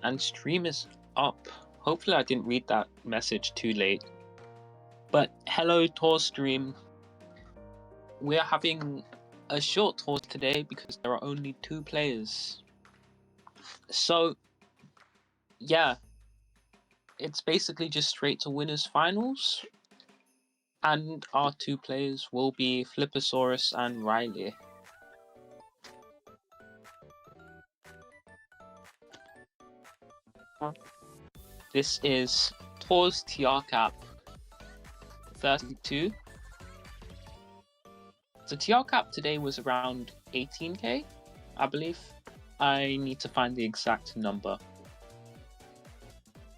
and stream is up. Hopefully I didn't read that message too late. But hello TAWS stream. We're having a short TAWS today because there are only 2 players. So yeah, it's basically just straight to winners finals. And our 2 players will be Flipposaurus and Riley. This is TAWS TR cap 32. So TR cap today was around 18k, I believe. I need to find the exact number.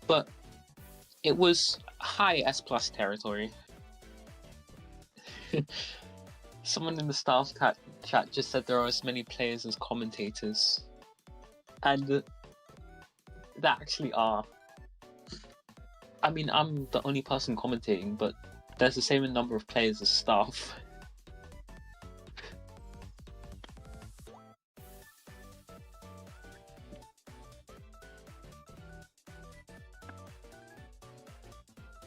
But it was high S+ territory. Someone in the staff chat just said there are as many players as commentators. And there actually are. I mean, I'm the only person commentating, but there's the same number of players as staff.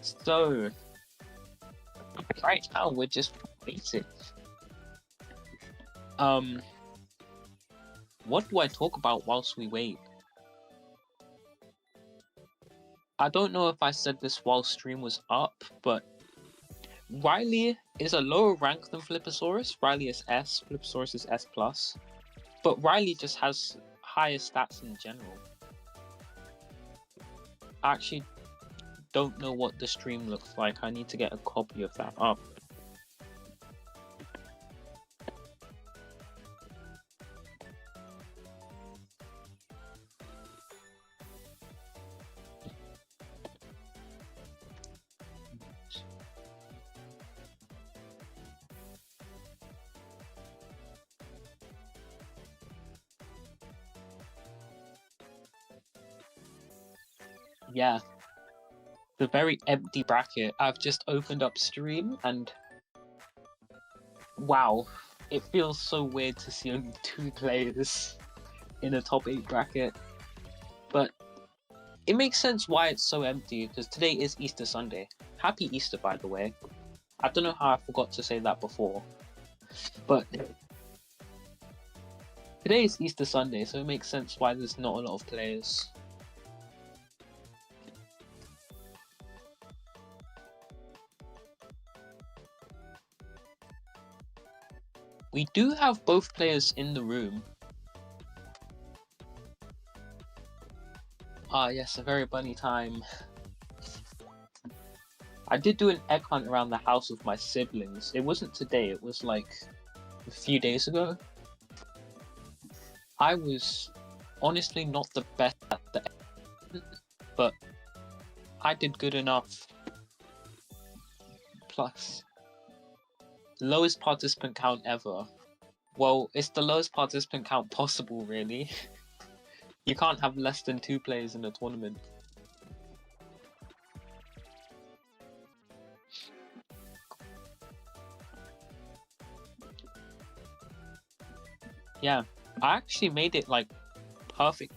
So, right now we're just waiting. What do I talk about whilst we wait? I don't know if I said this while stream was up, but Riley is a lower rank than Flipposaurus. Riley is S, Flipposaurus is S+. But Riley just has higher stats in general. I actually don't know what the stream looks like. I need to get a copy of that up. Yeah, the very empty bracket. I've just opened up stream and wow, it feels so weird to see only 2 players in a top 8 bracket. But it makes sense why it's so empty, because today is Easter Sunday. Happy Easter, by the way. I don't know how I forgot to say that before, but today is Easter Sunday, so it makes sense why there's not a lot of players. We do have both players in the room. Ah yes, a very bunny time. I did do an egg hunt around the house with my siblings. It wasn't today, it was like a few days ago. I was honestly not the best at the egg, but I did good enough. Plus, lowest participant count ever. Well, it's the lowest participant count possible, really. You can't have less than 2 players in a tournament. Yeah, I actually made it like perfect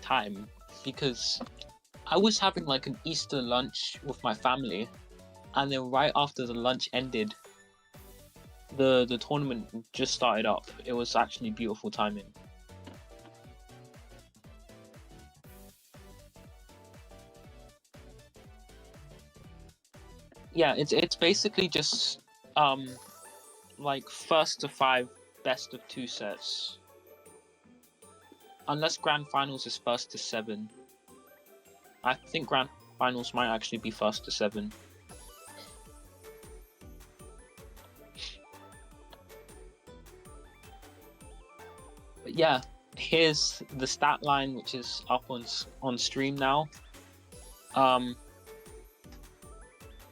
time because I was having like an Easter lunch with my family, and then right after the lunch ended, the tournament just started up. It was actually beautiful timing. Yeah, it's basically just like first to 5, best of 2 sets. Unless grand finals is first to 7. I think grand finals might actually be first to 7. But yeah, here's the stat line, which is up on stream now.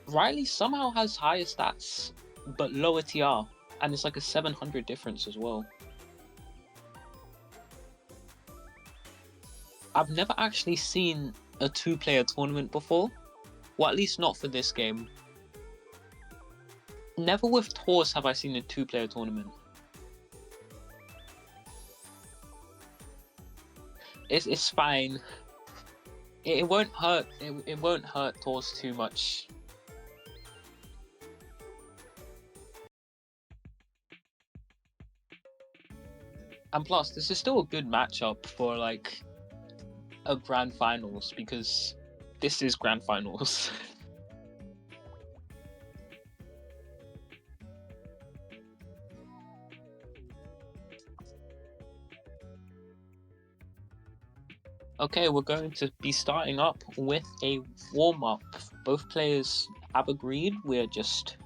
Riley somehow has higher stats, but lower TR, and it's like a 700 difference as well. I've never actually seen a 2-player tournament before. Well, at least not for this game. Never with TAWS have I seen a 2-player tournament. It's fine. It won't hurt. It won't hurt TAWS too much. And plus, this is still a good matchup for like a grand finals because this is grand finals. Okay, we're going to be starting up with a warm-up. Both players have agreed. We're just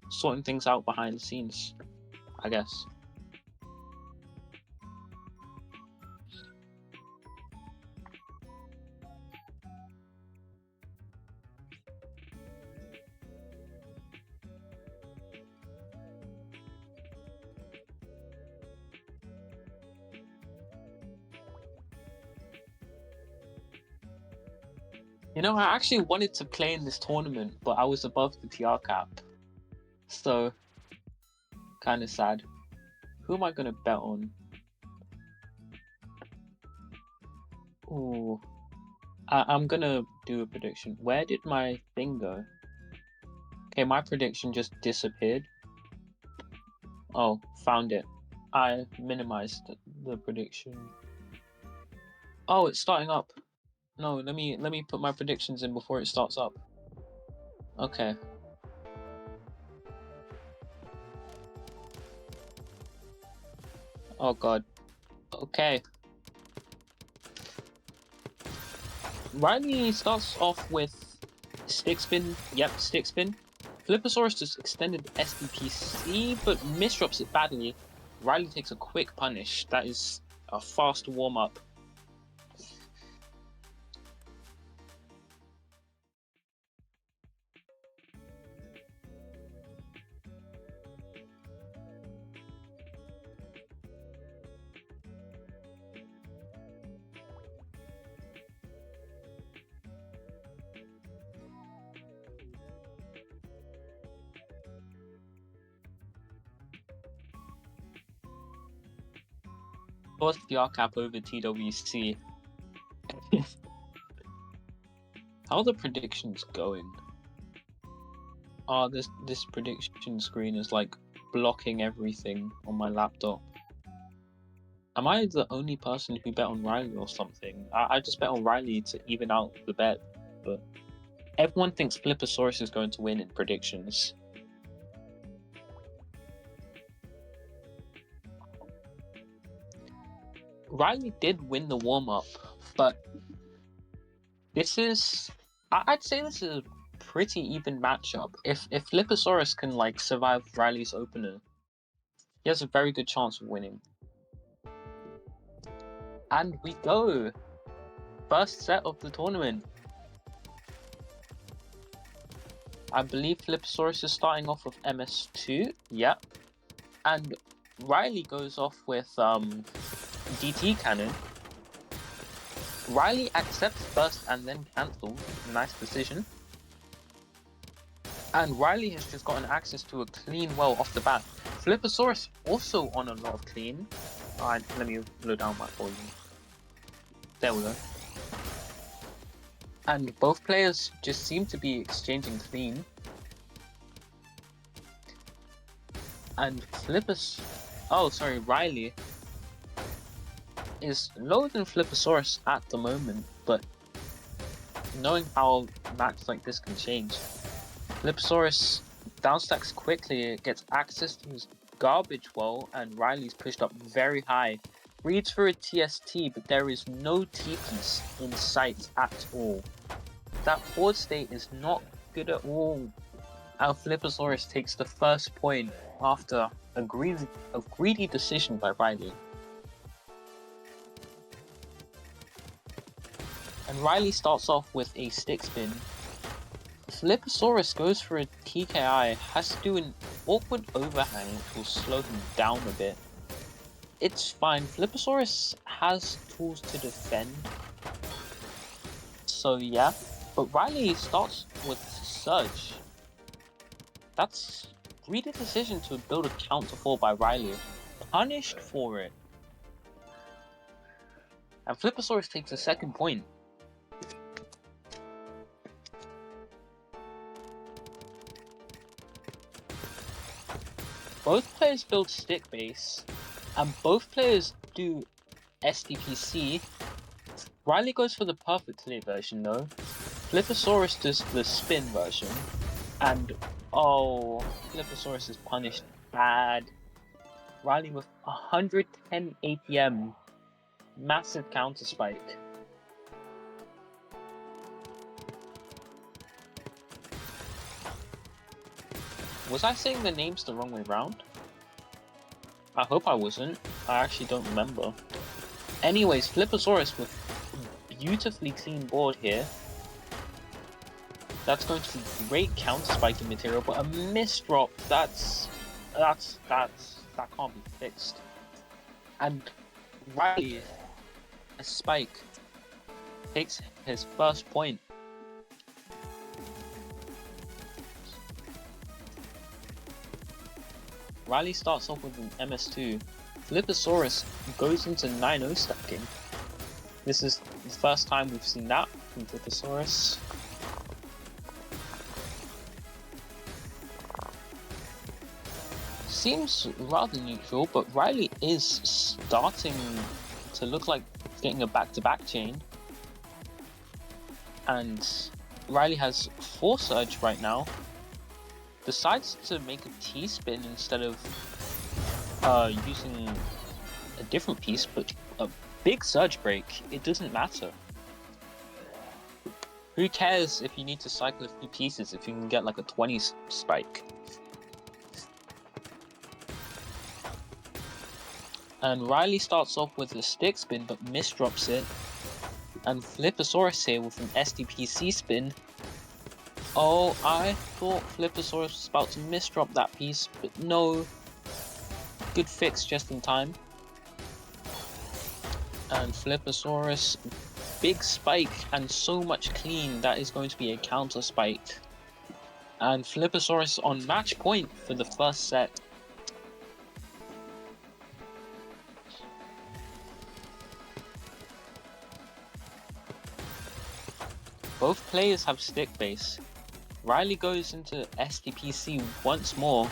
sorting things out behind the scenes, I guess. You know, I actually wanted to play in this tournament, but I was above the TR cap. So, kind of sad. Who am I going to bet on? Ooh. I'm going to do a prediction. Where did my thing go? Okay, my prediction just disappeared. Oh, found it. I minimized the prediction. Oh, it's starting up. No, let me put my predictions in before it starts up. Okay. Oh god. Okay. Riley starts off with stick spin. Yep, stick spin. Flipposaurus just extended SDPC, but misdrops it badly. Riley takes a quick punish. That is a fast warm-up. First PR cap over TWC. How are the predictions going? Oh, this prediction screen is like blocking everything on my laptop. Am I the only person who bet on Riley or something? I just bet on Riley to even out the bet, but everyone thinks Flipposaurus is going to win in predictions. Riley did win the warm-up, but this is... I'd say this is a pretty even matchup. If Flipposaurus can like survive Riley's opener, he has a very good chance of winning. And we go! First set of the tournament. I believe Flipposaurus is starting off with MS2, yep. And Riley goes off with DT Cannon. Riley accepts first and then cancels. Nice decision. And Riley has just gotten access to a clean well off the bat. Flipposaurus also on a lot of clean. Alright, let me low down my volume. There we go. And both players just seem to be exchanging clean. And Riley is lower than Flipposaurus at the moment, but knowing how matches like this can change. Flipposaurus downstacks quickly, gets access to his garbage well, and Riley's pushed up very high. Reads for a TST, but there is no T-piece in sight at all. That forward state is not good at all. And Flipposaurus takes the first point after a greedy decision by Riley. And Riley starts off with a stick spin. Flipposaurus goes for a TKI, has to do an awkward overhang which will slow him down a bit. It's fine, Flipposaurus has tools to defend. So yeah, but Riley starts with Surge. That's a greedy decision to build a counter 4 by Riley. Punished for it. And Flipposaurus takes a second point. Both players build stick base, and both players do SDPC. Riley goes for the perfect clear version though. Flipposaurus does the spin version, and oh, Flipposaurus is punished bad. Riley with 110 APM, massive counter spike. Was I saying the names the wrong way round? I hope I wasn't. I actually don't remember. Anyways, Flipposaurus with beautifully clean board here. That's going to be great counter spiking material, but a misdrop, that can't be fixed. And Riley, a spike, takes his first point. Riley starts off with an MS2. Flipposaurus goes into 9-0 stacking. This is the first time we've seen that from Flipposaurus. Seems rather neutral, but Riley is starting to look like getting a back-to-back chain. And Riley has 4 surge right now. Decides to make a T-spin instead of using a different piece, but a big surge break, it doesn't matter. Who cares if you need to cycle a few pieces if you can get like a 20 spike? And Riley starts off with a stick spin but misdrops it. And Flipposaurus here with an SDPC spin. Oh, I thought Flipposaurus was about to misdrop that piece, but no. Good fix just in time. And Flipposaurus, big spike and so much clean, that is going to be a counter spike. And Flipposaurus on match point for the first set. Both players have stick base. Riley goes into SDPC once more.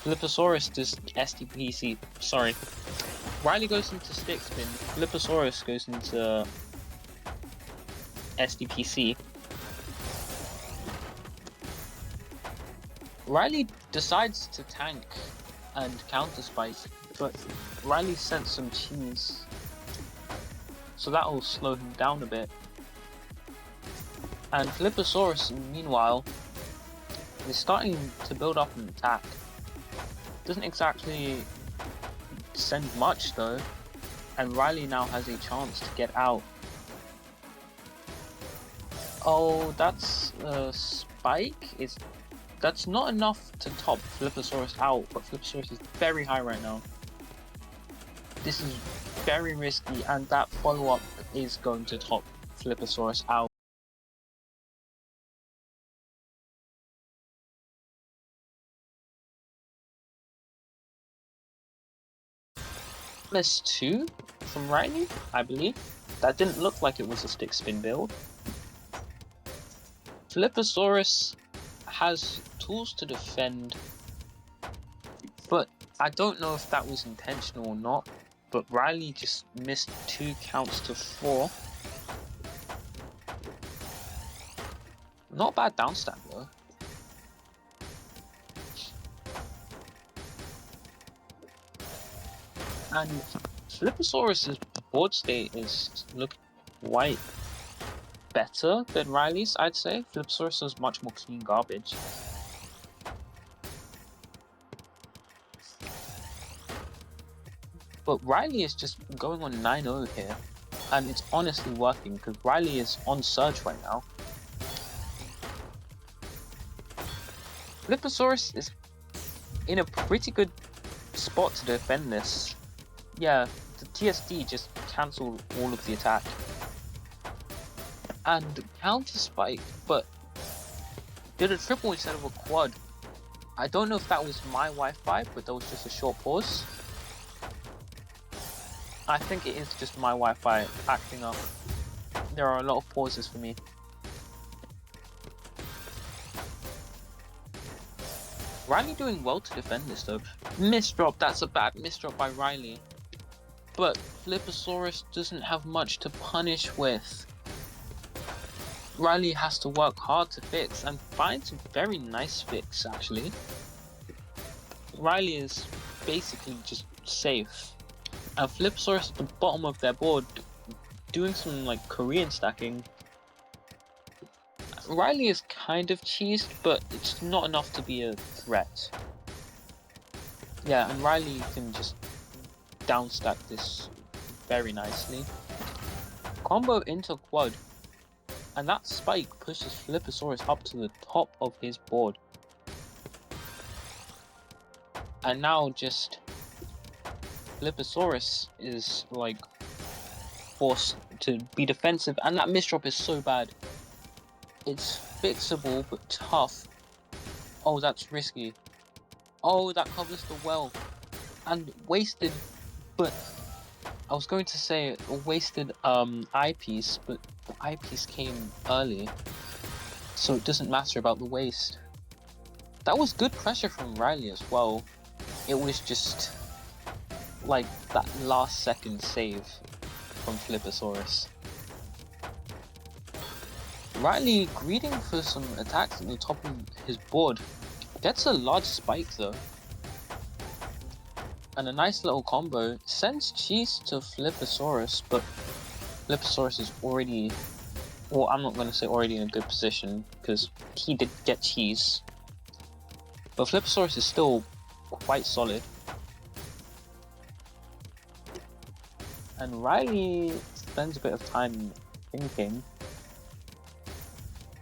Flipposaurus does SDPC, sorry. Riley goes into stick spin, Flipposaurus goes into SDPC. Riley decides to tank and counter spike, but Riley sent some cheese, so that will slow him down a bit. And Flipposaurus, meanwhile, is starting to build up an attack. Doesn't exactly send much though, and Riley now has a chance to get out. Oh, that's a spike. That's not enough to top Flipposaurus out, but Flipposaurus is very high right now. This is very risky, and that follow-up is going to top Flipposaurus out. MS2 from Riley, I believe. That didn't look like it was a stick spin build. Flipposaurus has tools to defend, but I don't know if that was intentional or not. But Riley just missed 2 counts to 4. Not bad down stat though. And Flipposaurus' board state is looking quite better than Riley's, I'd say. Flipposaurus is much more clean garbage. But Riley is just going on 9-0 here. And it's honestly working because Riley is on surge right now. Flipposaurus is in a pretty good spot to defend this. Yeah, the TSD just cancelled all of the attack. And counter spike, but did a triple instead of a quad. I don't know if that was my Wi-Fi, but that was just a short pause. I think it is just my Wi-Fi acting up. There are a lot of pauses for me. Riley doing well to defend this though. Misdrop, that's a bad misdrop by Riley. But Flipposaurus doesn't have much to punish with. Riley has to work hard to fix and finds a very nice fix actually. Riley is basically just safe. And Flipposaurus at the bottom of their board doing some like Korean stacking. Riley is kind of cheesed, but it's not enough to be a threat. Yeah, and Riley can just downstack this very nicely. Combo into quad. And that spike pushes Flipposaurus up to the top of his board. And now just Flipposaurus is like forced to be defensive, and that misdrop is so bad. It's fixable but tough. Oh, that's risky. Oh, that covers the well. And wasted, but I was going to say a wasted eyepiece, but the eyepiece came early, so it doesn't matter about the waste. That was good pressure from Riley as well. It was just like that last second save from Flipposaurus. Riley greeting for some attacks at the top of his board. Gets a large spike though. And a nice little combo. Sends cheese to Flipposaurus, but Flipposaurus is already... Well, I'm not going to say already in a good position, because he did get cheese. But Flipposaurus is still quite solid. And Riley spends a bit of time thinking.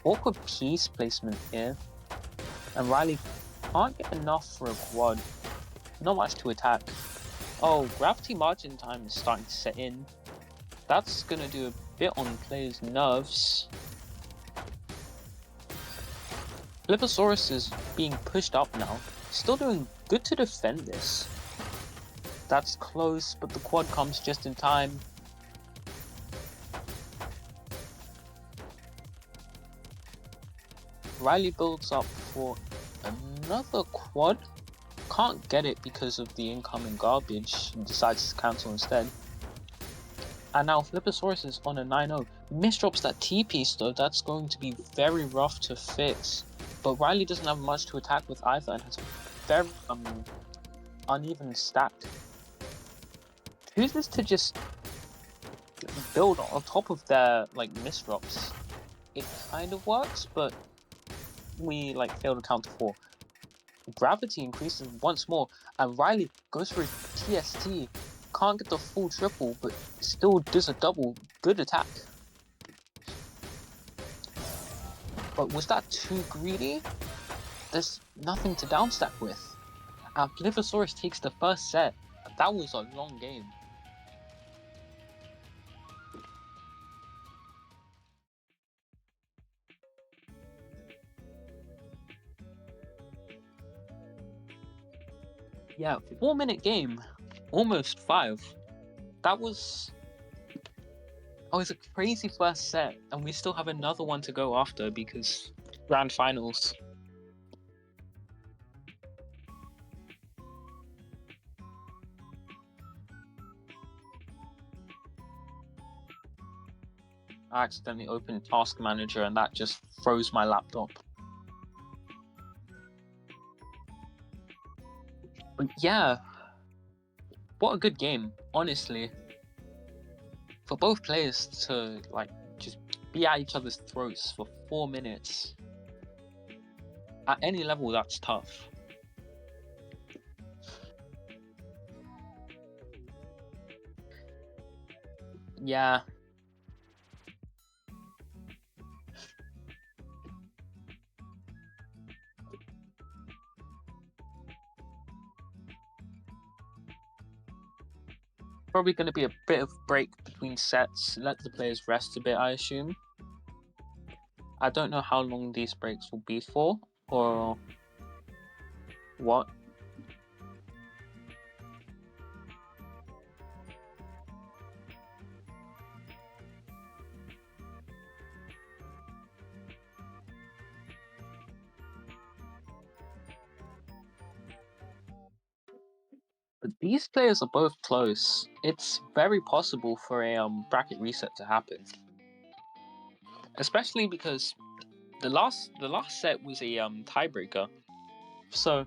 Awkward piece placement here. And Riley can't get enough for a quad. Not much to attack. Oh, gravity margin time is starting to set in. That's gonna do a bit on players' nerves. Flipposaurus is being pushed up now. Still doing good to defend this. That's close, but the quad comes just in time. Riley builds up for another quad. Can't get it because of the incoming garbage and decides to cancel instead. And now Flipposaurus is on a 9-0. Misdrops that T-piece though, that's going to be very rough to fix. But Riley doesn't have much to attack with either and has a very uneven stack. Chooses to just build on top of their like misdrops. It kind of works, but we like fail to count to 4. Gravity increases once more, and Riley goes for his TST. Can't get the full triple, but still does a double. Good attack. But was that too greedy? There's nothing to downstack with. Flipposaurus takes the first set. That was a long game. Yeah, 4-minute game. Almost 5. That was... Oh, it's a crazy first set, and we still have another one to go after because grand finals. I accidentally opened Task Manager and that just froze my laptop. But yeah, what a good game, honestly. For both players to like just be at each other's throats for 4 minutes. At any level, that's tough. Yeah. Probably going to be a bit of break between sets. Let the players rest a bit, I assume. I don't know how long these breaks will be for, or what. But these players are both close. It's very possible for a bracket reset to happen, especially because the last set was a tiebreaker. So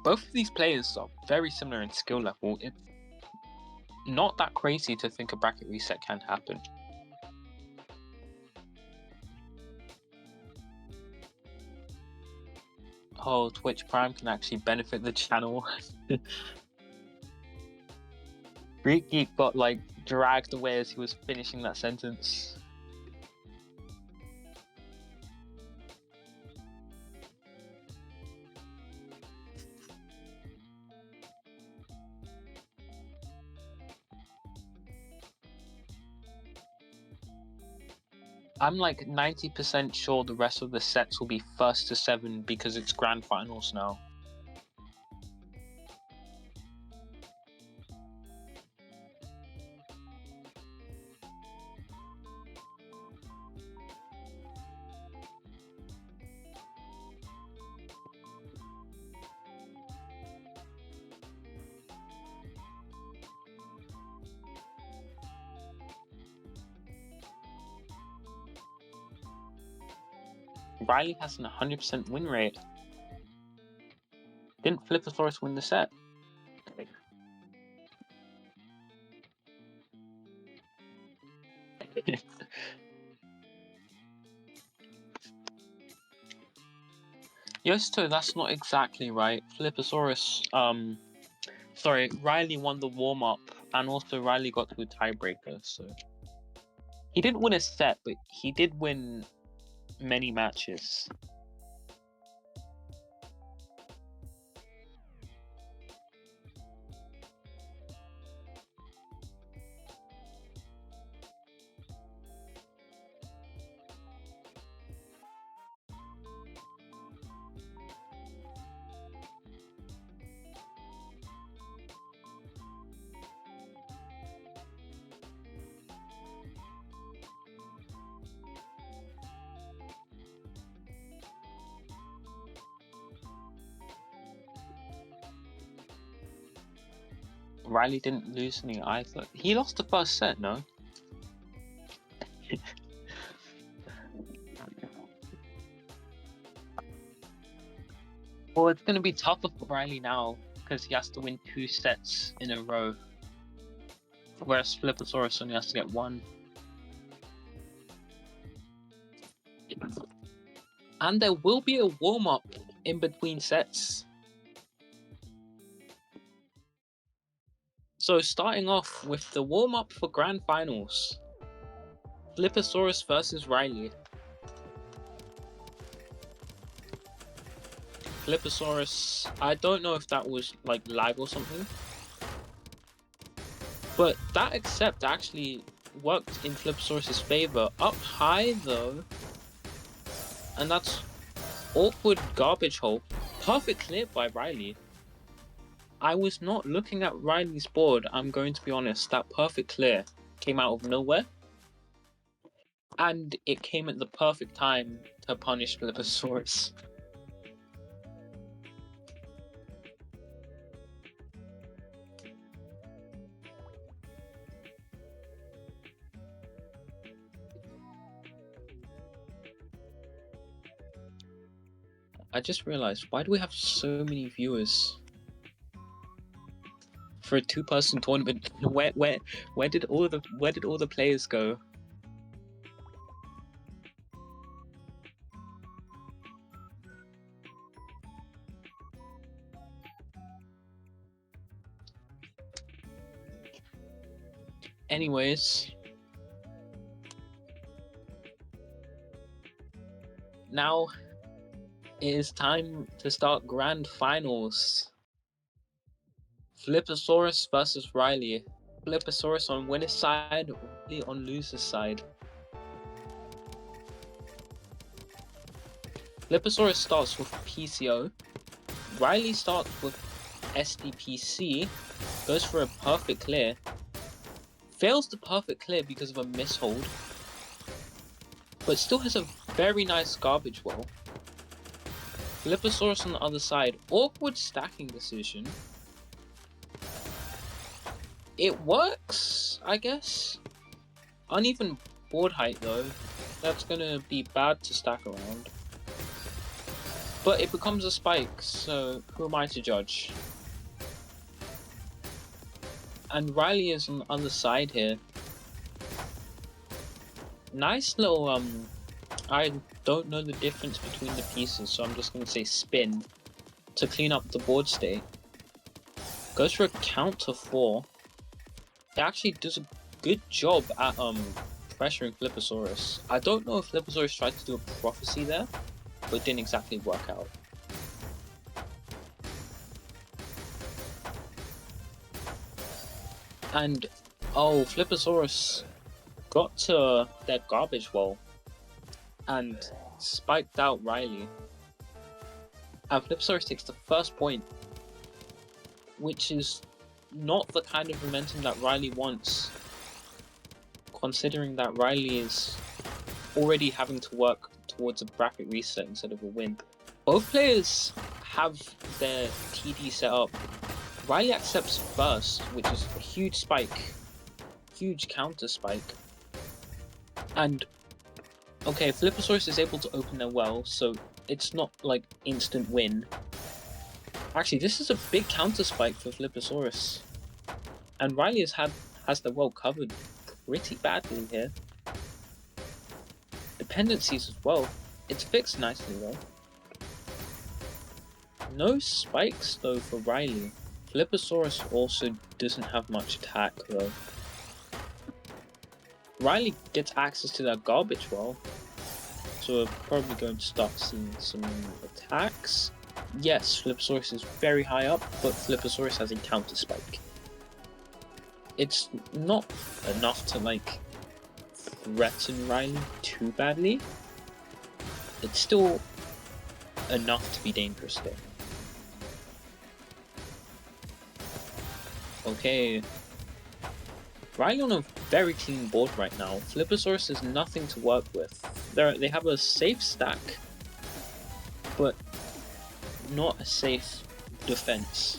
both of these players are very similar in skill level. It's not that crazy to think a bracket reset can happen. Oh, Twitch Prime can actually benefit the channel. Greek Geek got like dragged away as he was finishing that sentence. I'm like 90% sure the rest of the sets will be 1st to 7 because it's grand finals now. Riley has an 100% win rate. Didn't Flipposaurus win the set? Yosto, that's not exactly right. Flipposaurus, sorry, Riley won the warm-up, and also Riley got to a tiebreaker, so... He didn't win a set, but he did win many matches. Riley didn't lose any either. He lost the first set, no? Well, it's going to be tougher for Riley now, because he has to win 2 sets in a row. Whereas Flipposaurus only has to get 1. And there will be a warm-up in between sets. So starting off with the warm-up for Grand Finals. Flipposaurus versus Riley. Flipposaurus, I don't know if that was like lag or something. But that accept actually worked in Flipposaurus' favor. Up high though. And that's awkward garbage hole. Perfect clear by Riley. I was not looking at Riley's board, I'm going to be honest. That perfect clear came out of nowhere. And it came at the perfect time to punish Flipposaurus. I just realized, why do we have so many viewers for a 2-person tournament? Where did all the players go? Anyways, now it is time to start Grand Finals. Flipposaurus versus Riley. Flipposaurus on winner's side, Riley on loser's side. Flipposaurus starts with PCO. Riley starts with SDPC, goes for a perfect clear. Fails the perfect clear because of a mishold, but still has a very nice garbage wall. Flipposaurus on the other side, awkward stacking decision. It works, I guess. Uneven board height though, that's gonna be bad to stack around. But it becomes a spike, so who am I to judge? And Riley is on the other side here. Nice little, I don't know the difference between the pieces, so I'm just gonna say spin to clean up the board state. Goes for a counter 4. It actually does a good job at pressuring Flipposaurus. I don't know if Flipposaurus tried to do a prophecy there, but it didn't exactly work out. And oh, Flipposaurus got to that garbage wall and spiked out Riley. And Flipposaurus takes the first point, which is not the kind of momentum that Riley wants, considering that Riley is already having to work towards a bracket reset instead of a win. Both players have their TD set up. Riley accepts first, which is a huge spike, huge counter spike. And okay, Flipposaurus is able to open their well, so it's not like instant win. Actually, this is a big counter spike for Flipposaurus. And Riley has the well covered pretty badly here. Dependencies as well. It's fixed nicely though. No spikes though for Riley. Flipposaurus also doesn't have much attack though. Riley gets access to that garbage well, so we're probably going to start seeing some attacks. Yes, Flipposaurus is very high up, but Flipposaurus has a counter spike. It's not enough to like threaten Riley too badly. It's still enough to be dangerous though. Okay. Riley on a very clean board right now. Flipposaurus has nothing to work with. They have a safe stack, but not a safe defense.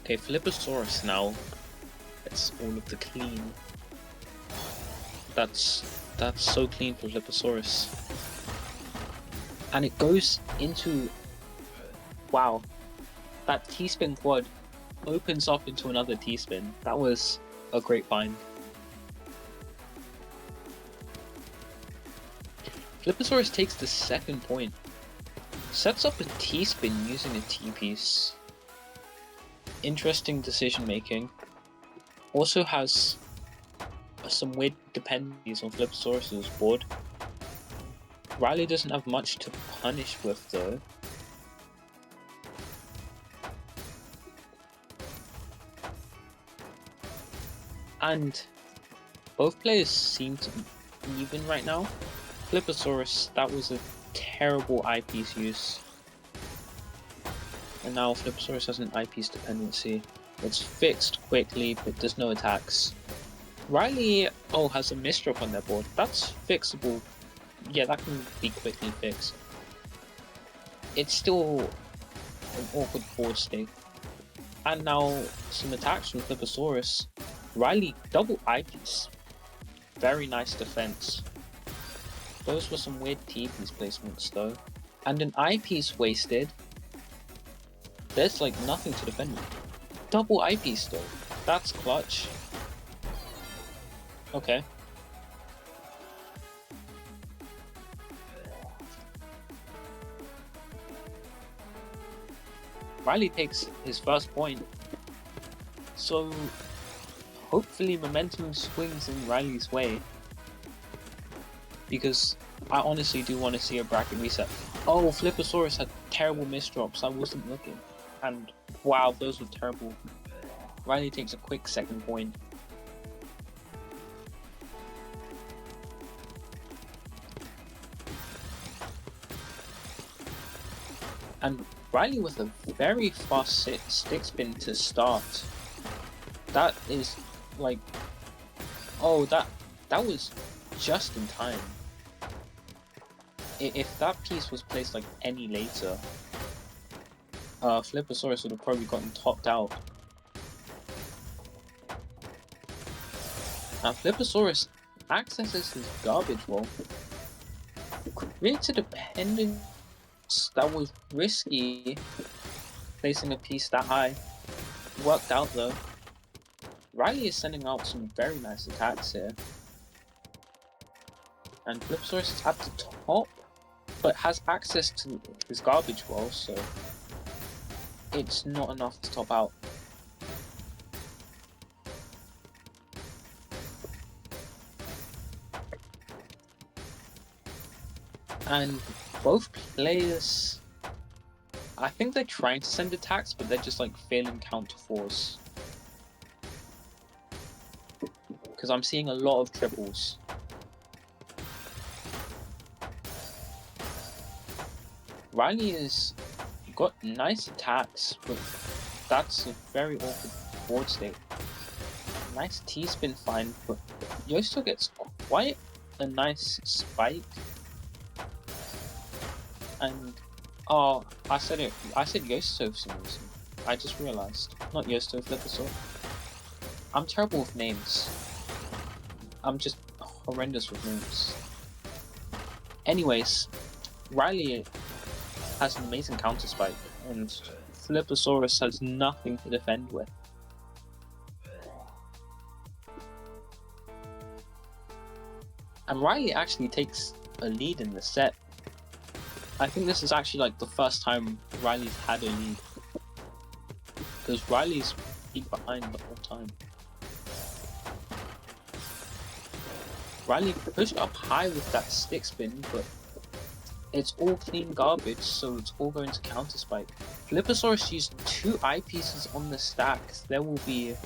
Okay, Flipposaurus now gets all of the clean. That's so clean for Flipposaurus. And it goes into... Wow. That T-spin quad opens up into another T-spin. That was a great find. Flipposaurus takes the second point. Sets up a T-spin using a T-piece. Interesting decision making. Also has some weird dependencies on Flipposaurus's board. Riley doesn't have much to punish with though. And both players seem to be even right now. Flipposaurus, that was a terrible eyepiece use. And now Flipposaurus has an eyepiece dependency. It's fixed quickly, but there's no attacks. Riley, oh, has a misdrop on their board. That's fixable. Yeah, that can be quickly fixed. It's still an awkward board state. And now some attacks from Flipposaurus. Riley, double eyepiece. Very nice defense. Those were some weird T-piece placements though. And an eyepiece wasted. There's like nothing to defend with. Double eyepiece though. That's clutch. Okay. Riley takes his first point. So hopefully momentum swings in Riley's way. Because I honestly do want to see a bracket reset. Oh, Flipposaurus had terrible misdrops. I wasn't looking. And wow, those were terrible. Riley takes a quick second point. And Riley with a very fast stick spin to start. That is like, oh, that was just in time. if that piece was placed like any later, Flipposaurus would have probably gotten topped out. Now Flipposaurus accesses his garbage wall, creates a dependence that was risky, placing a piece that high. Worked out though. Riley is sending out some very nice attacks here. And Flipposaurus is at the top, but has access to his garbage wall, so it's not enough to top out. And both players, I think they're trying to send attacks, but they're just like failing counter 4s. Because I'm seeing a lot of triples. Riley has got nice attacks, but that's a very awkward board state. Nice T-spin fine, but Yosto gets quite a nice spike. And oh, I said Yosto for some reason. I just realized. Not Yosto, Flipposaurus. I'm terrible with names. I'm just horrendous with names. Anyways, Riley has an amazing counter spike, and Flipposaurus has nothing to defend with. And Riley actually takes a lead in the set. I think this is actually like the first time Riley's had a lead, because Riley's been behind the whole time. Riley pushed up high with that stick spin, but it's all clean garbage, so it's all going to counter spike. Flipposaurus used 2 eyepieces on the stack. There will be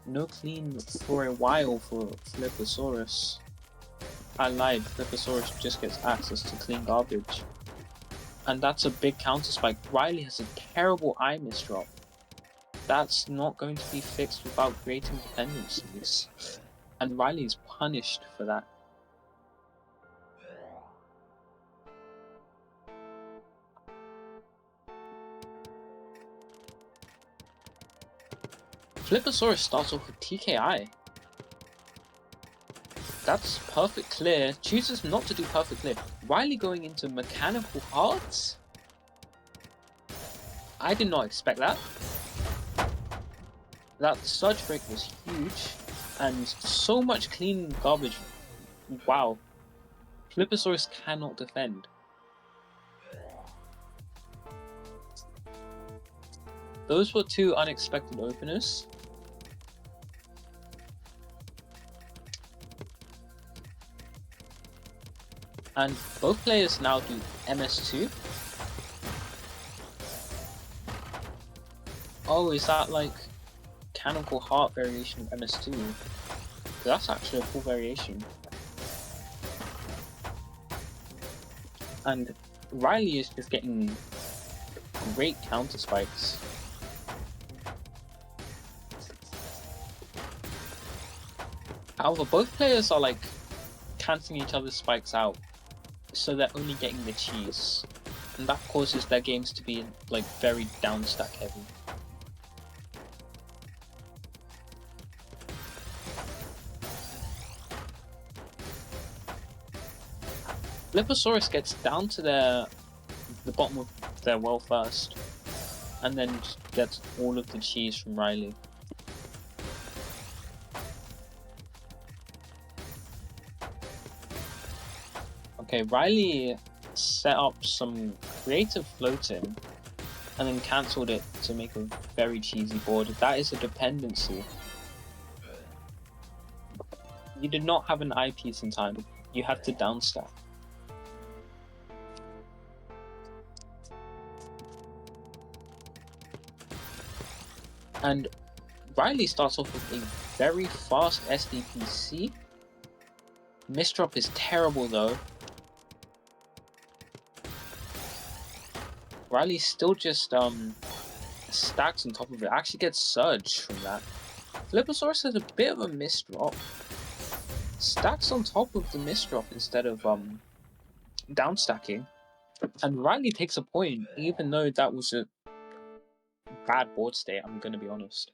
no clean for a while for Flipposaurus. I lied, Flipposaurus just gets access to clean garbage. And that's a big counter spike. Riley has a terrible eye misdrop. That's not going to be fixed without creating dependencies. And Riley is punished for that. Flipposaurus starts off with TKI. That's perfect clear. Chooses not to do perfect clear. Riley going into mechanical hearts? I did not expect that. That surge break was huge. And so much clean garbage. Wow. Flipposaurus cannot defend. Those were 2 unexpected openers. And both players now do MS2. Oh, is that like mechanical heart variation of MS2? That's actually a full variation. And Riley is just getting great counter spikes. However, both players are like cancelling each other's spikes out, so they're only getting the cheese, and that causes their games to be like very down stack heavy. Flipposaurus gets down to the bottom of their well first, and then gets all of the cheese from Riley. Okay, Riley set up some creative floating and then cancelled it to make a very cheesy board. That is a dependency. You did not have an eyepiece in time. You had to downstack. And Riley starts off with a very fast SDPC. Misdrop is terrible though. Riley still just stacks on top of it. Actually gets surge from that. Flipposaurus has a bit of a misdrop. Stacks on top of the misdrop instead of down stacking, and Riley takes a point, even though that was a bad board state, I'm gonna be honest.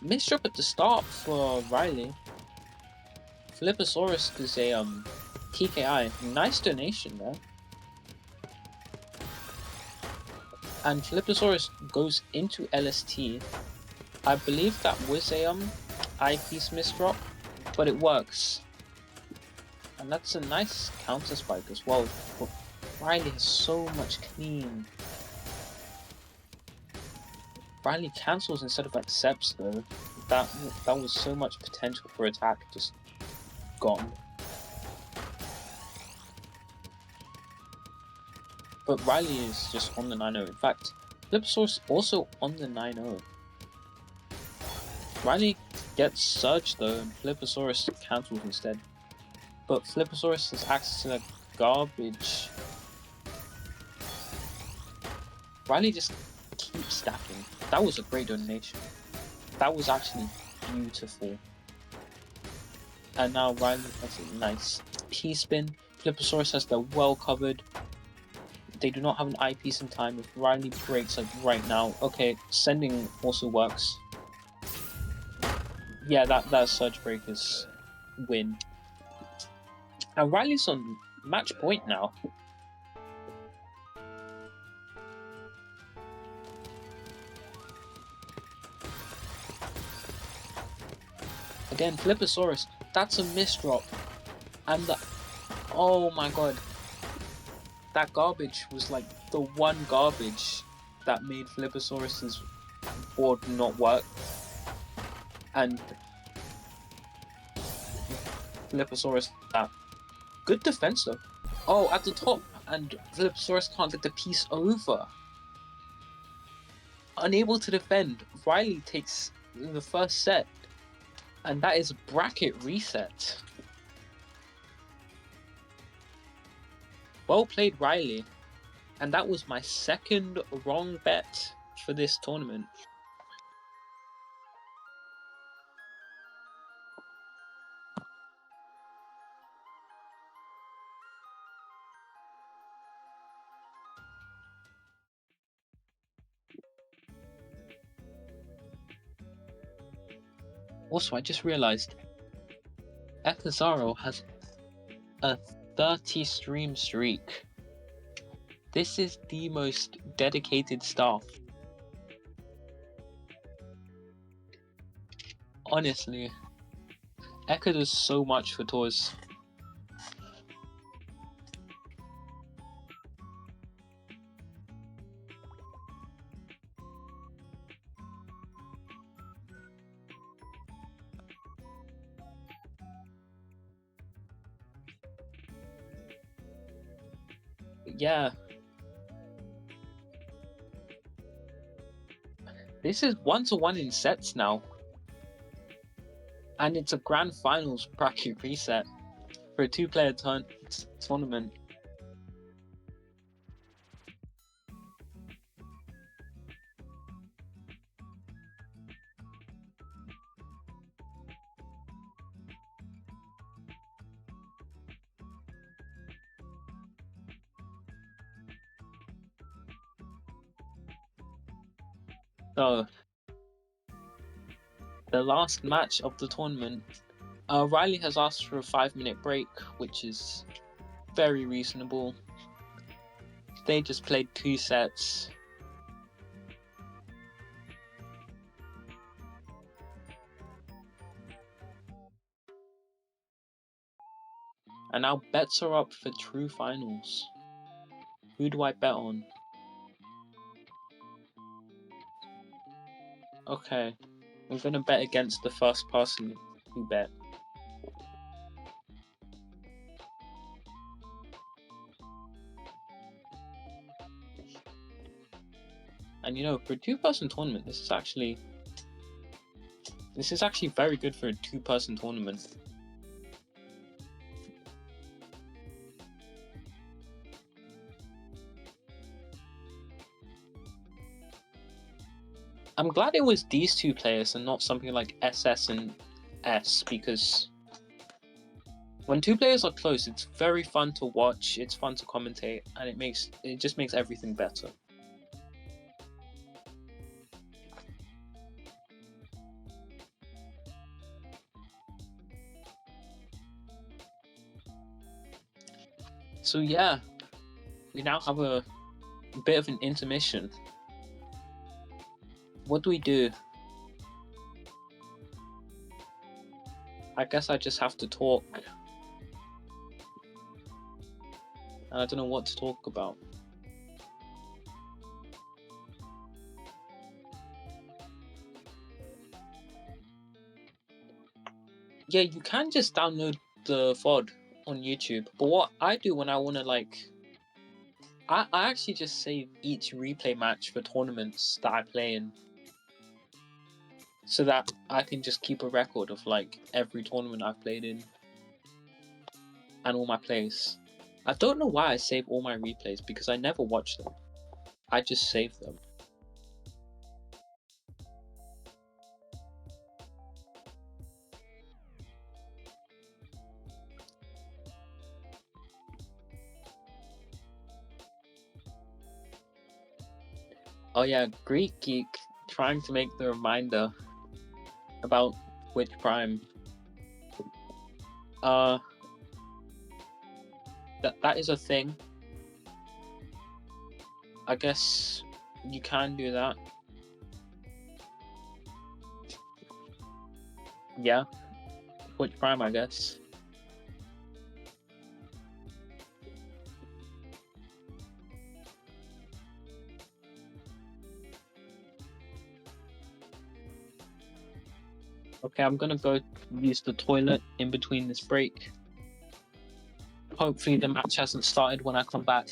Misdrop at the start for Riley. Flipposaurus is a TKI. Nice donation there. And Flipposaurus goes into LST. I believe that was a eyepiece misdrop, but it works. And that's a nice counter spike as well. But Riley has so much clean. Riley cancels instead of accepts though. That was so much potential for attack just gone. But Riley is just on the 9-0. In fact, Flipposaurus also on the 9-0. Riley gets surged though, and Flipposaurus cancels instead. But Flipposaurus has access to that garbage. Riley just keeps stacking. That was a great donation. That was actually beautiful. And now Riley has a nice P-spin. Flipposaurus has the well covered. They do not have an eyepiece in time. If Riley breaks like right now, okay, sending also works. Yeah, that surge breakers win. And Riley's on match point now. Again, Flipposaurus, that's a misdrop. And oh my god. That garbage was like the one garbage that made Flipposaurus's board not work. And Flipposaurus, that good defense though. Oh, at the top, and Flipposaurus can't get the piece over. Unable to defend, Riley takes the first set. And that is bracket reset. Well played, Riley. And that was my second wrong bet for this tournament. Also, I just realized Ekazaro has a 30 stream streak. This is the most dedicated staff. Honestly, Eka does so much for TAWS. Yeah. This is 1-1 in sets now. And it's a grand finals bracket reset for a 2-player tournament. So, the last match of the tournament, Riley has asked for a 5-minute break, which is very reasonable. They just played 2 sets. And now bets are up for true finals. Who do I bet on? Okay, I'm gonna bet against the first person who bet. And you know, for a 2-person tournament, this is actually very good for a 2-person tournament. I'm glad it was these 2 players and not something like SS and S, because When two players are close, it's very fun to watch, it's fun to commentate, and it just makes everything better. So yeah, we now have a bit of an intermission. What do we do? I guess I just have to talk. And I don't know what to talk about. Yeah, you can just download the VOD on YouTube. But what I do when I want to I actually just save each replay match for tournaments that I play in, so that I can just keep a record of every tournament I've played in and all my plays. I don't know why I save all my replays, because I never watch them. I just save them. Oh yeah, Greek Geek trying to make the reminder about Twitch Prime. That is a thing. I guess you can do that. Yeah, Twitch Prime, I guess. Okay, I'm gonna go use the toilet in between this break. Hopefully the match hasn't started when I come back.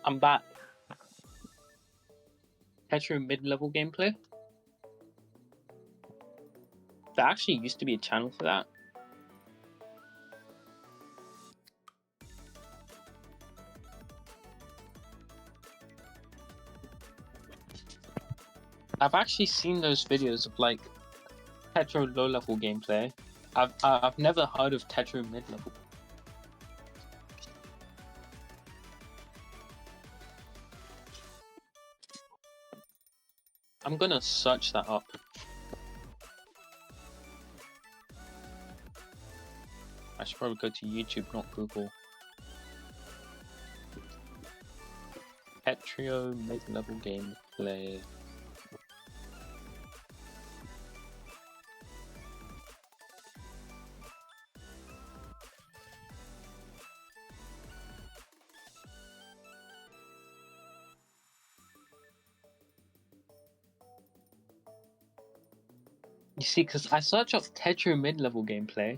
I'm back. Petro mid-level gameplay. There actually used to be a channel for that. I've actually seen those videos of Petro low-level gameplay. I've never heard of Tetro mid-level. I'm gonna search that up. I should probably go to YouTube, not Google. Petro mid-level gameplay. You see, because I search up Tetro mid-level gameplay,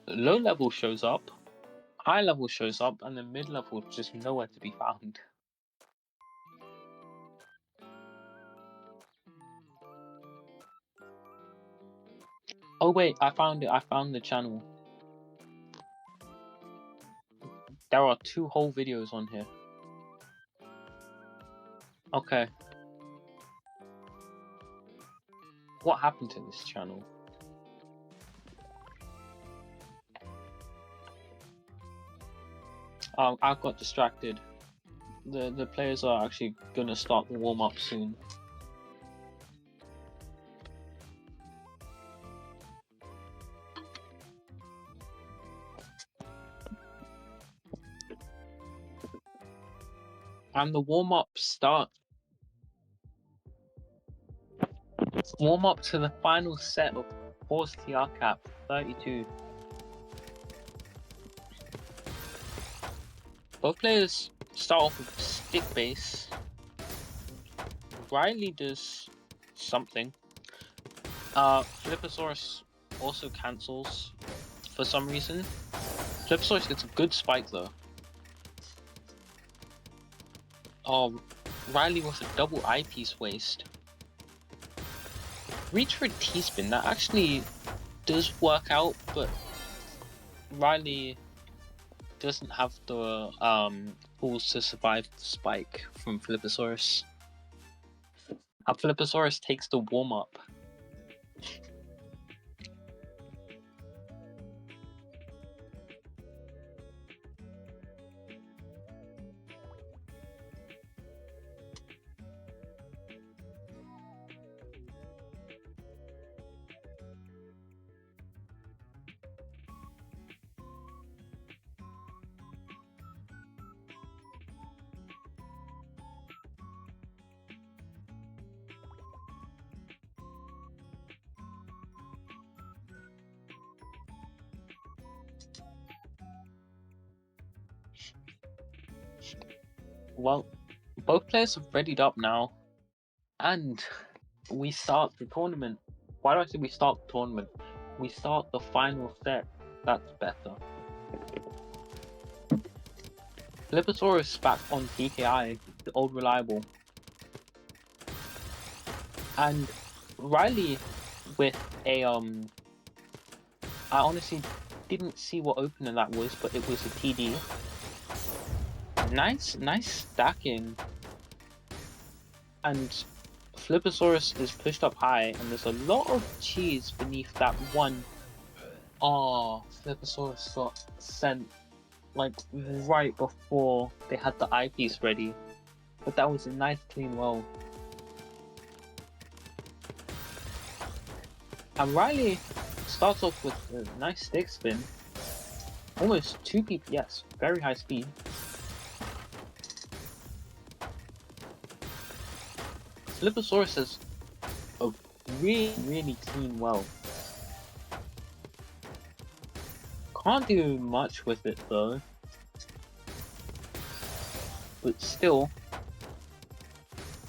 low level shows up, high level shows up, and then mid-level is just nowhere to be found. Oh wait, I found it. I found the channel. There are 2 whole videos on here. Okay. What happened to this channel? I got distracted. The players are actually gonna start the warm up soon. And the warm up to the final set of TAWS TR Cap 32. Both players start off with stick base. Riley does something. Flipposaurus also cancels for some reason. Flipposaurus gets a good spike though. Riley with a double eyepiece waste. Reach for a T-spin, that actually does work out, but Riley doesn't have the tools to survive the spike from Flipposaurus. Flipposaurus takes the warm-up. Well, both players have readied up now, and we start the tournament. Why do I say we start the tournament? We start the final set. That's better. Flipposaurus back on TKI, the old reliable. And Riley with a I honestly didn't see what opener that was, but it was a TD. Nice stacking. And Flipposaurus is pushed up high, and there's a lot of cheese beneath that one. Oh, Flipposaurus got sent like right before they had the eyepiece ready. But that was a nice clean roll. And Riley starts off with a nice stick spin. Almost 2 PPS, very high speed. Flipposaurus has a really clean well. Can't do much with it though. But still,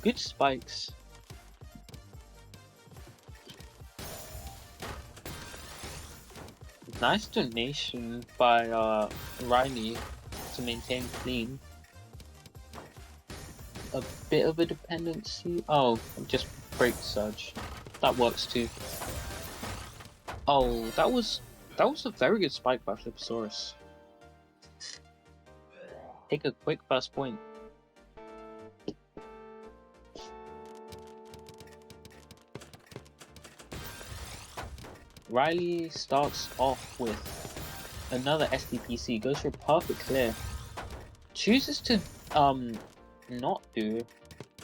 good spikes. Nice donation by Riley to maintain clean. A bit of a dependency. Oh, just break surge. That works too. Oh, that was a very good spike by Flipposaurus. Take a quick first point. Riley starts off with another SDPC, goes for a perfect clear. Chooses to not do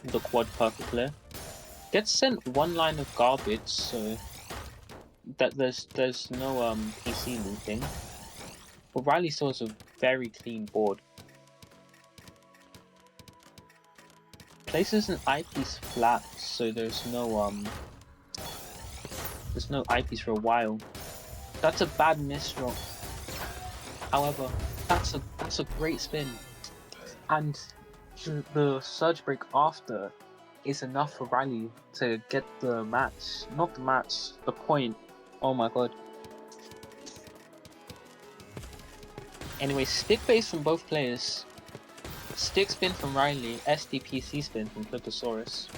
the quad perfect clear. Gets sent one line of garbage, so that there's no PC looting. But Riley still has a very clean board. Places an eyepiece flat, so there's no eyepiece for a while. That's a bad misdrop. However, that's a great spin, and the surge break after is enough for Riley to get the match. Not the match, the point. Oh my god. Anyway, stick base from both players. Stick spin from Riley, SDPC spin from Flipposaurus.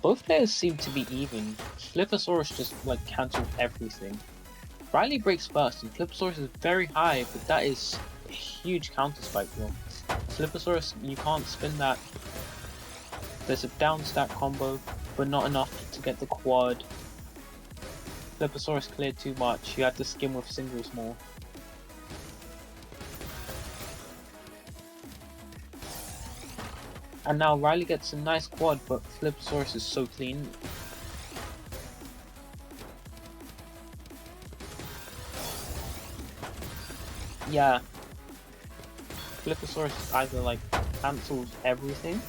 Both players seem to be even. Flipposaurus just like cancelled everything. Riley breaks first, and Flipposaurus is very high, but that is a huge counter spike though. Flipposaurus, you can't spin that. There's a down stack combo, but not enough to get the quad. Flipposaurus cleared too much, you had to skim with singles more. And now Riley gets a nice quad, but Flipposaurus is so clean. Yeah. Flipposaurus either like cancels everything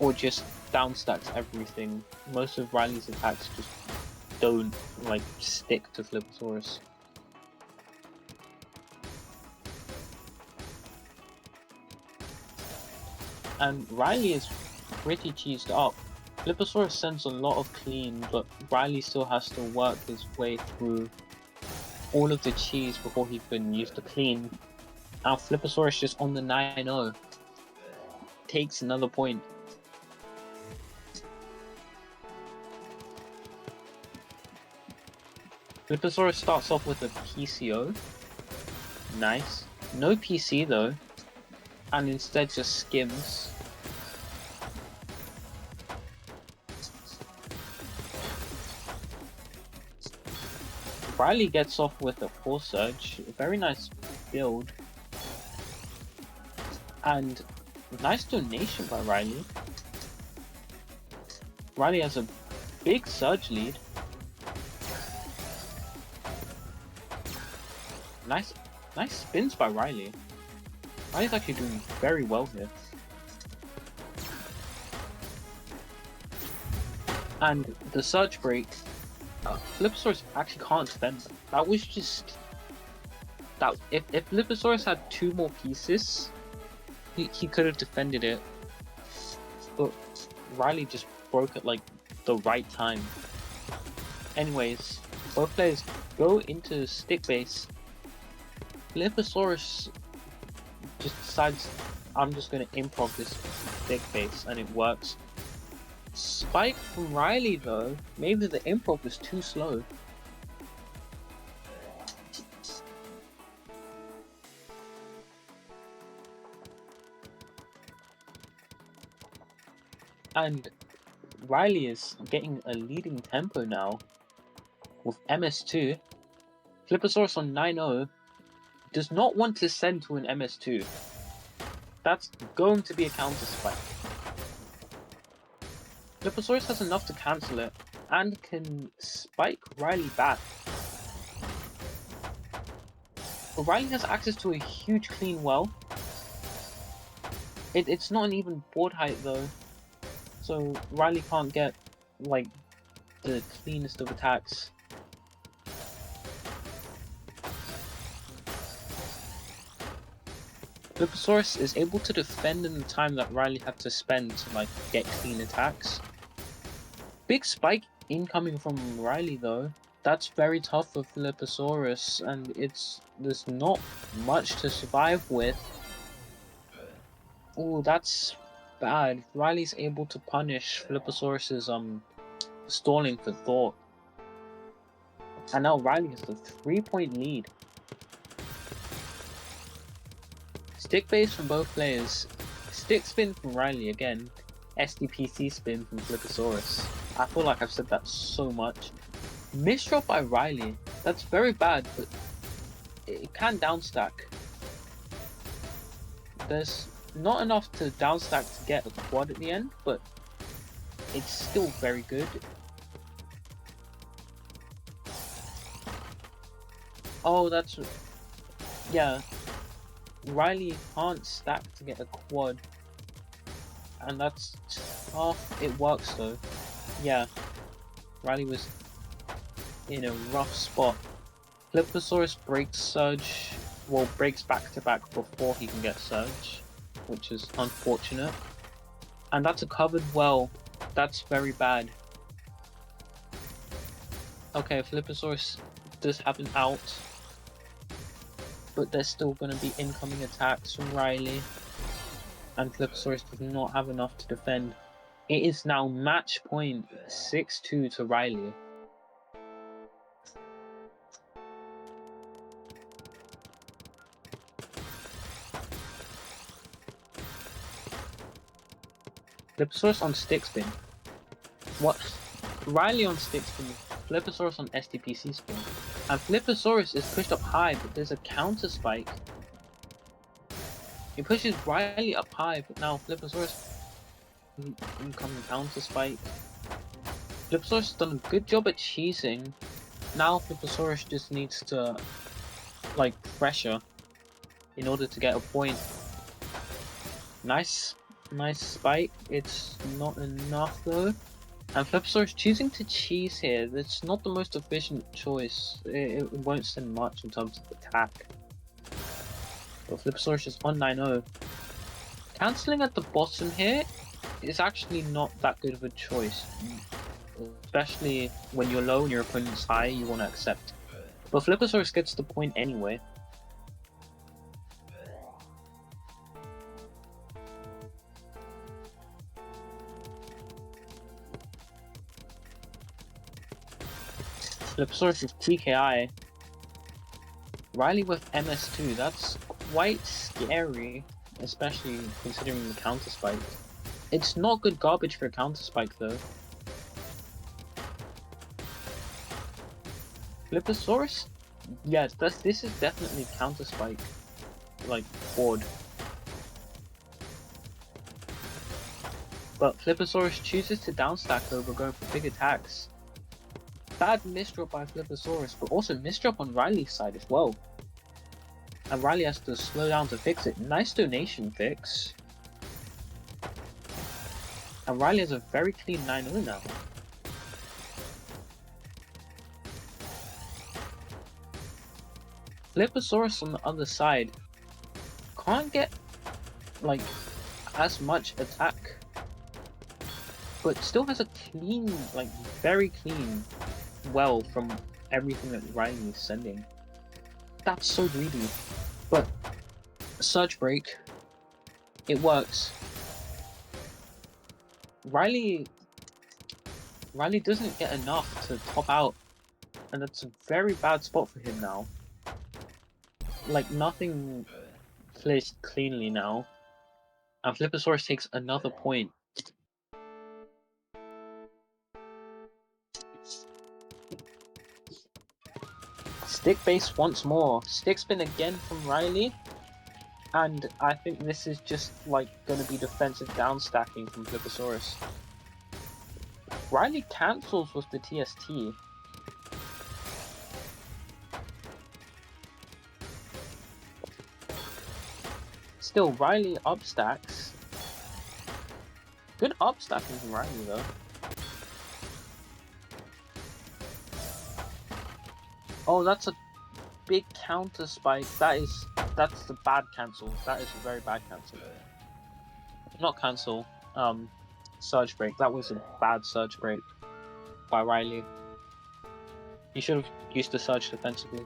or just downstacks everything. Most of Riley's attacks just don't like stick to Flipposaurus. And Riley is pretty cheesed up. Flipposaurus sends a lot of clean, but Riley still has to work his way through all of the cheese before he can use the clean. Now Flipposaurus just on the 9-0 takes another point. Flipposaurus starts off with a PCO. Nice. No PC though, and instead just skims. Riley gets off with a Force Surge, a very nice build. And nice donation by Riley. Riley has a big Surge lead. Nice spins by Riley. Riley's actually doing very well here. And the Surge Break, Flipposaurus actually can't defend that. That was just... that. If Flipposaurus had 2 more pieces, he could have defended it. But Riley just broke at like the right time. Anyways, both players go into stick base. Flipposaurus just decides, I'm just going to improv this stick base, and it works. Spike from Riley though, maybe the improv was too slow. And Riley is getting a leading tempo now with MS2. Flipposaurus on 9-0 does not want to send to an MS2. That's going to be a counter spike. Flipposaurus has enough to cancel it and can spike Riley back. But Riley has access to a huge clean well. It's not an even board height though, so Riley can't get like the cleanest of attacks. Flipposaurus is able to defend in the time that Riley had to spend to like get clean attacks. Big spike incoming from Riley though. That's very tough for Flipposaurus, and there's not much to survive with. Oh, that's bad. Riley's able to punish Flipposaurus's stalling for thought. And now Riley has the 3-point lead. Stick base from both players. Stick spin from Riley again. SDPC spin from Flipposaurus. I feel like I've said that so much. Misdrop by Riley. That's very bad, but it can downstack. There's not enough to downstack to get a quad at the end, but it's still very good. Oh, that's... yeah. Riley can't stack to get a quad. And that's tough. It works though. Yeah. Riley was in a rough spot. Flipposaurus breaks Surge. Well, breaks back to back before he can get Surge, which is unfortunate. And that's a covered well. That's very bad. Okay, Flipposaurus does have an out, but there's still going to be incoming attacks from Riley, and Flipposaurus does not have enough to defend. It is now match point 6-2 to Riley. Flippersaurus on stick spin. What? Riley on stick spin, Flippersaurus on STPC spin. And Flippersaurus is pushed up high, but there's a counter spike. It pushes Riley up high, but now Flippersaurus incoming counter spike. Flippersaurus has done a good job at cheesing. Now Flippersaurus just needs to like pressure in order to get a point. Nice spike. It's not enough though. And Flippersaurus choosing to cheese here. That's not the most efficient choice. It won't send much in terms of attack. But Flippersaurus is on 9-0. Cancelling at the bottom here is actually not that good of a choice. Especially when you're low and your opponent's high, you want to accept. But Flippersaurus gets the point anyway. Flippersaurus with TKI. Riley with MS2. That's quite scary, especially considering the counter spike. It's not good garbage for a counter spike though. Flippersaurus, yes, this is definitely counter spike, like board. But Flippersaurus chooses to downstack over going for big attacks. Bad misdrop by Flippersaurus, but also misdrop on Riley's side as well. And Riley has to slow down to fix it. Nice donation fix. And Riley has a very clean 9-0 now. Flippersaurus on the other side can't get like as much attack, but still has a clean, like very clean well from everything that Riley is sending. That's so greedy. But Surge Break, it works. Riley doesn't get enough to top out, and that's a very bad spot for him now. Like nothing plays cleanly now, and Flippersaurus takes another point. Stick base once more. Stick spin again from Riley. And I think this is just like going to be defensive down stacking from Flippersaurus. Riley cancels with the TST. Still, Riley upstacks. Good upstacking from Riley though. Oh, that's a big counter spike. That's the bad cancel. That is a very bad cancel. Not cancel. Surge break. That was a bad surge break by Riley. He should have used the surge defensively.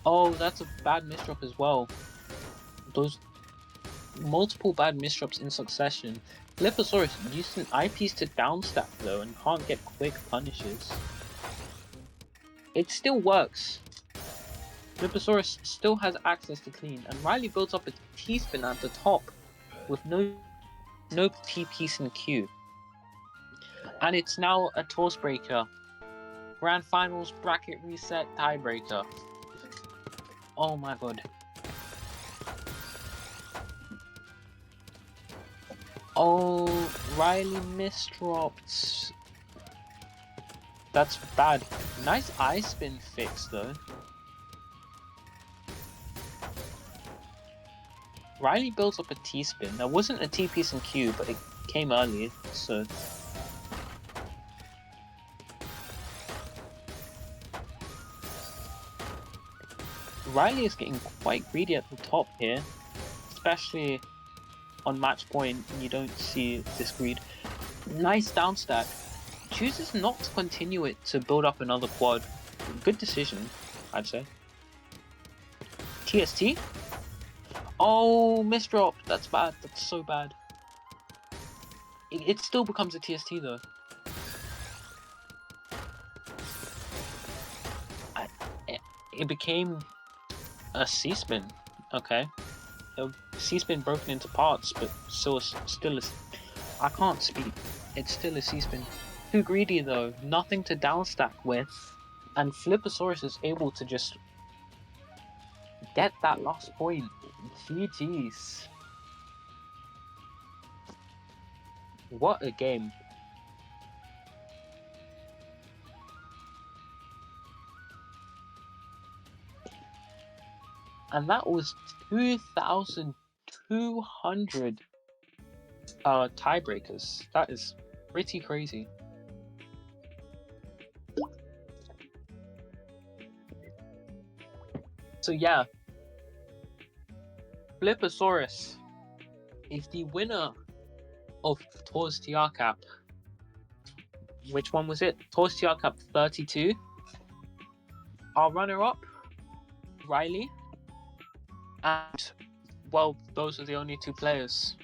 Oh, that's a bad misdrop as well. Those multiple bad misdrops in succession. Flippersaurus used an eyepiece to downstack though and can't get quick punishes. It still works. Flippersaurus still has access to clean, and Riley builds up a T-spin at the top with no T-piece in queue. And it's now a TAWS breaker. Grand Finals bracket reset tiebreaker. Oh my god. Oh, Riley misdropped. That's bad. Nice eye spin fix though. Riley builds up a T-spin. There wasn't a T-piece in queue, but it came early, so... Riley is getting quite greedy at the top here, especially on match point. You don't see this greed. Nice downstack. Chooses not to continue it to build up another quad. Good decision, I'd say. TST? Oh, misdrop. That's bad. That's so bad. It still becomes a TST though. It became A C-spin. Okay. A C-spin broken into parts, but still a... I can't speak. It's still a C-spin. Too greedy though. Nothing to downstack with. And Flipposaurus is able to just get that last point. GG's. What a game. And that was 2,200 tiebreakers. That is pretty crazy. So yeah, Flipposaurus is the winner of TAWS TR Cap. Which one was it? TAWS TR Cap 32. Our runner-up, Riley. And, well, those are the only two players.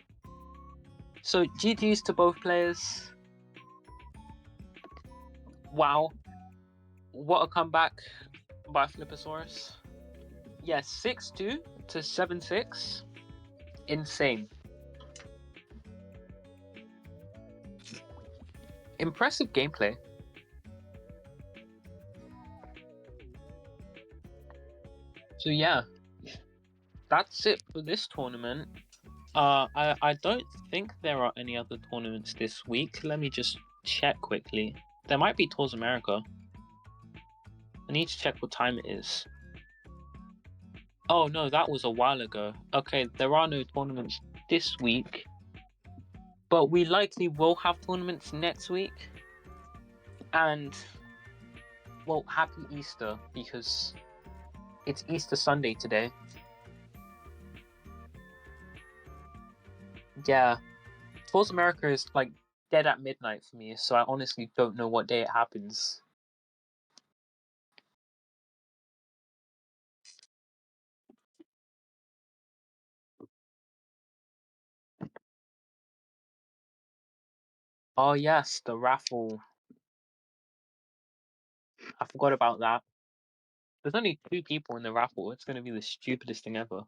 So GG's to both players. Wow. What a comeback by Flipposaurus. Yes, 6-2 to 7-6. Insane. Impressive gameplay. So yeah, that's it for this tournament. I don't think there are any other tournaments this week. Let me just check quickly. There might be TAWS America. I need to check what time it is. Oh no, that was a while ago. Okay, there are no tournaments this week. But we likely will have tournaments next week. And, well, happy Easter, because it's Easter Sunday today. Yeah, TAWS America is like dead at midnight for me, so I honestly don't know what day it happens. Oh yes, the raffle. I forgot about that. There's only 2 people in the raffle. It's going to be the stupidest thing ever.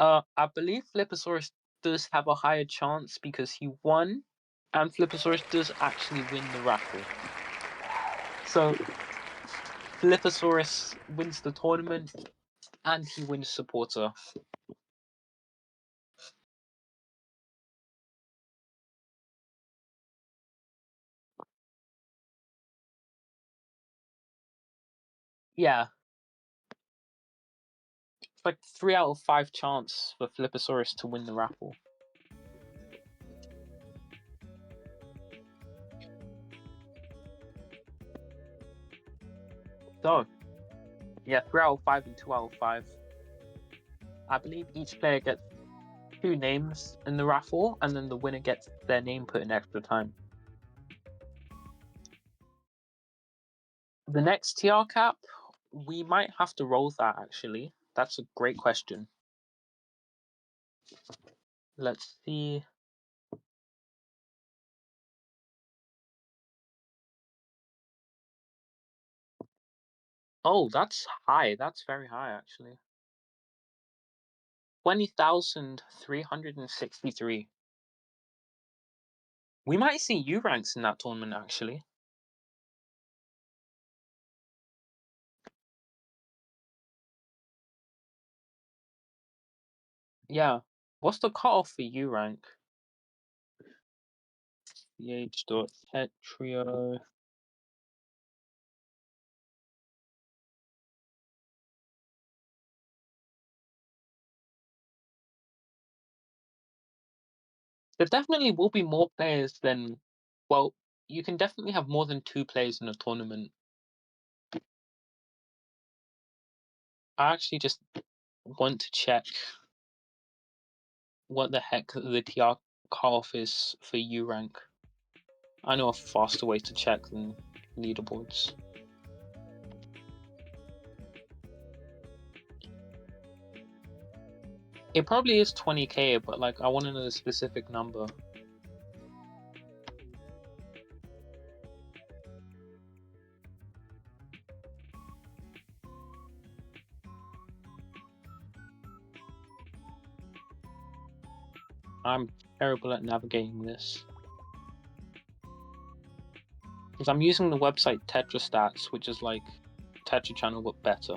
I believe Flipposaurus does have a higher chance because he won, and Flipposaurus does actually win the raffle. So Flipposaurus wins the tournament, and he wins supporter. Yeah, it's like 3 out of 5 chance for Flipposaurus to win the raffle. So, yeah, 3 out of 5 and 2 out of 5. I believe each player gets 2 names in the raffle, and then the winner gets their name put in extra time. The next TR cap, we might have to roll that actually. That's a great question. Let's see. Oh, that's high. That's very high actually. 20,363. We might see U ranks in that tournament actually. Yeah. What's the cutoff for U rank? ch.hetrio. There definitely will be more players than, well, you can definitely have more than 2 players in a tournament. I actually just want to check what the heck the TR cutoff is for U rank. I know a faster way to check than leaderboards. It probably is 20k, but like I want to know the specific number. I'm terrible at navigating this. Because I'm using the website Tetrastats, which is like Tetra Channel but better.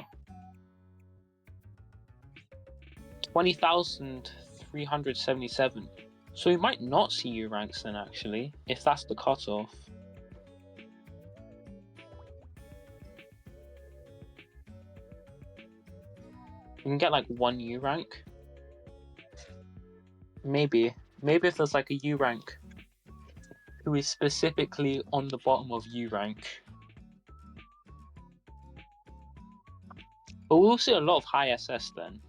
20,377. So we might not see U ranks then, actually, if that's the cutoff. We can get like 1 U rank. Maybe if there's like a U rank who is specifically on the bottom of U rank. But we'll see a lot of high SS then.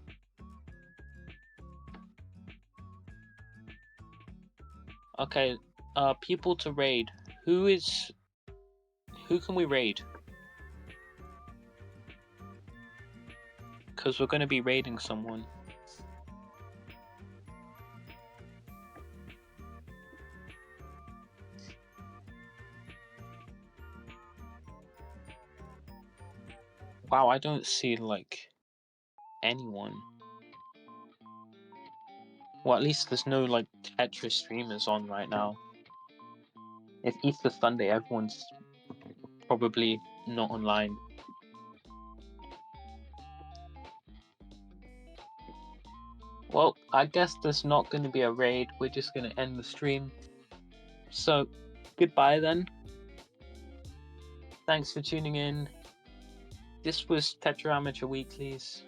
Okay, people to raid. Who can we raid? Because we're going to be raiding someone. Wow, I don't see like anyone. Well, at least there's no like Tetris streamers on right now. It's Easter Sunday, everyone's probably not online. Well, I guess there's not going to be a raid. We're just going to end the stream. So, goodbye then. Thanks for tuning in. This was Tetra Amateur Weeklies.